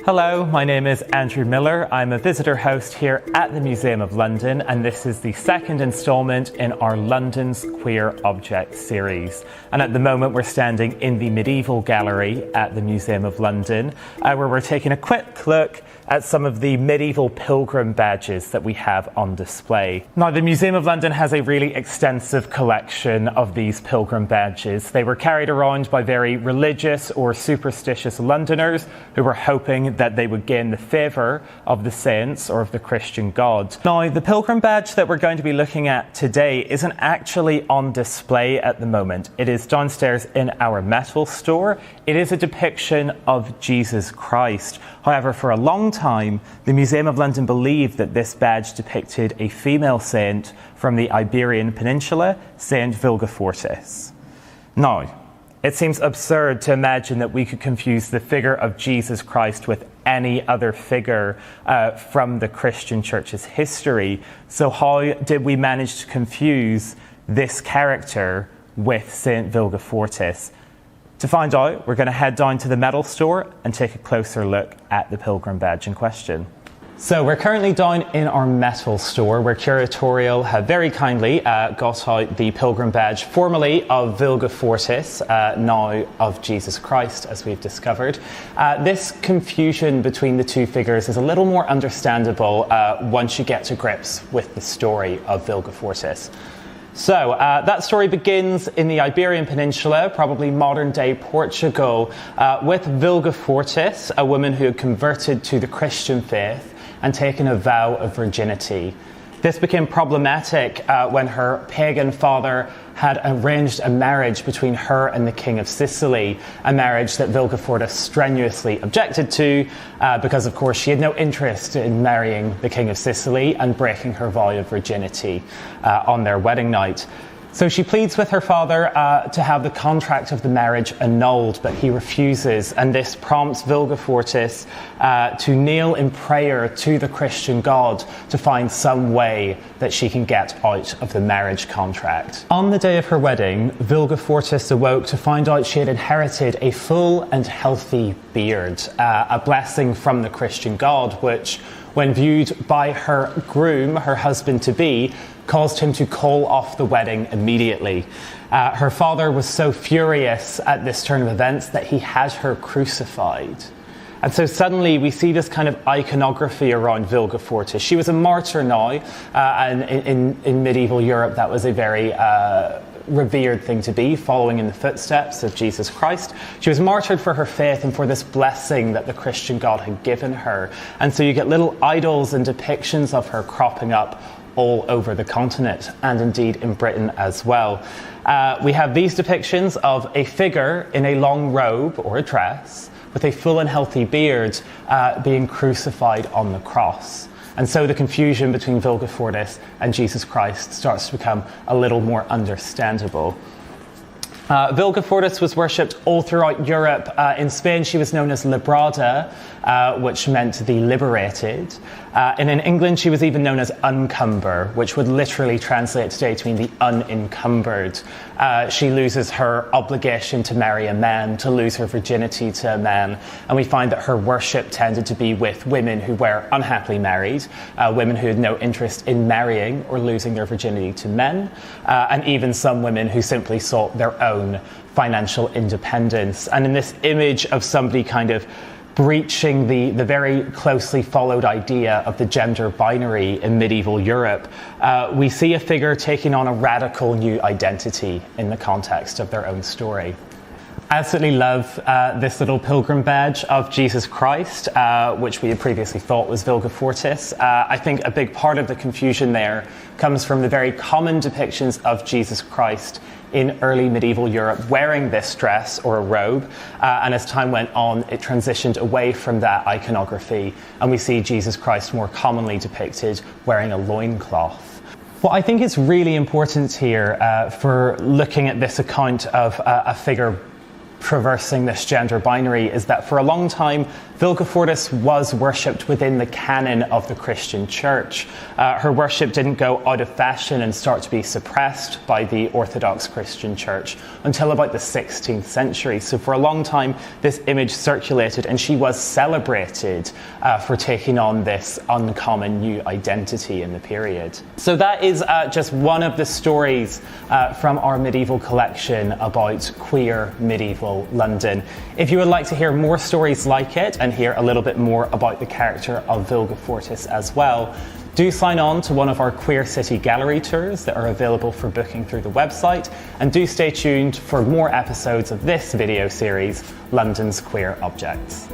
Hello, my name is Andrew Miller. I'm a visitor host here at the Museum of London, and this is the second instalment in our London's Queer Object series. And at the moment we're standing in the Medieval Gallery at the Museum of London, where we're taking a quick look at some of the medieval pilgrim badges that we have on display. Now, the Museum of London has a really extensive collection of these pilgrim badges. They were carried around by very religious or superstitious Londoners who were hoping that they would gain the favour of the saints or of the Christian God. Now, the pilgrim badge that we're going to be looking at today isn't actually on display at the moment. It is downstairs in our metal store. It is a depiction of Jesus Christ. However, for a long time, the Museum of London believed that this badge depicted a female saint from the Iberian Peninsula, Saint Wilgefortis. Now, it seems absurd to imagine that we could confuse the figure of Jesus Christ with any other figure from the Christian Church's history. So how did we manage to confuse this character with Saint Wilgefortis? To find out, we're going to head down to the metal store and take a closer look at the pilgrim badge in question. So we're currently down in our metal store where Curatorial have very kindly got out the pilgrim badge, formerly of Wilgefortis, now of Jesus Christ, as we've discovered. This confusion between the two figures is a little more understandable once you get to grips with the story of Wilgefortis. So that story begins in the Iberian Peninsula, probably modern-day Portugal, with Wilgefortis, a woman who had converted to the Christian faith and taken a vow of virginity. This became problematic when her pagan father had arranged a marriage between her and the King of Sicily, a marriage that Wilgefortis strenuously objected to because, of course, she had no interest in marrying the King of Sicily and breaking her vow of virginity on their wedding night. So she pleads with her father to have the contract of the marriage annulled, but he refuses, and this prompts Wilgefortis to kneel in prayer to the Christian God to find some way that she can get out of the marriage contract. On the day of her wedding, Wilgefortis awoke to find out she had inherited a full and healthy beard, a blessing from the Christian God, which, when viewed by her groom, her husband-to-be, caused him to call off the wedding immediately. Her father was so furious at this turn of events that he had her crucified. And so suddenly we see this kind of iconography around Wilgefortis. She was a martyr now, and in medieval Europe that was a very revered thing to be, following in the footsteps of Jesus Christ. She was martyred for her faith and for this blessing that the Christian God had given her. And so you get little idols and depictions of her cropping up all over the continent, and indeed in Britain as well. We have these depictions of a figure in a long robe or a dress with a full and healthy beard being crucified on the cross. And so the confusion between Wilgefortis and Jesus Christ starts to become a little more understandable. Wilgefortis was worshipped all throughout Europe. In Spain, she was known as Librada, which meant the liberated. And in England, she was even known as Uncumber, which would literally translate today to mean the unencumbered. She loses her obligation to marry a man, to lose her virginity to a man. And we find that her worship tended to be with women who were unhappily married, women who had no interest in marrying or losing their virginity to men, and even some women who simply sought their own financial independence. And in this image of somebody kind of breaching the very closely followed idea of the gender binary in medieval Europe, we see a figure taking on a radical new identity in the context of their own story. I absolutely love this little pilgrim badge of Jesus Christ, which we had previously thought was Wilgefortis. I think a big part of the confusion there comes from the very common depictions of Jesus Christ in early medieval Europe wearing this dress or a robe, and as time went on it transitioned away from that iconography, and we see Jesus Christ more commonly depicted wearing a loincloth. What I think is really important here for looking at this account of a figure traversing this gender binary is that for a long time Wilgefortis was worshipped within the canon of the Christian church. Her worship didn't go out of fashion and start to be suppressed by the Orthodox Christian church until about the 16th century. So for a long time, this image circulated and she was celebrated for taking on this uncommon new identity in the period. So that is just one of the stories from our medieval collection about queer medieval London. If you would like to hear more stories like it and hear a little bit more about the character of Wilgefortis as well, do sign on to one of our Queer City gallery tours that are available for booking through the website, and do stay tuned for more episodes of this video series, London's Queer Objects.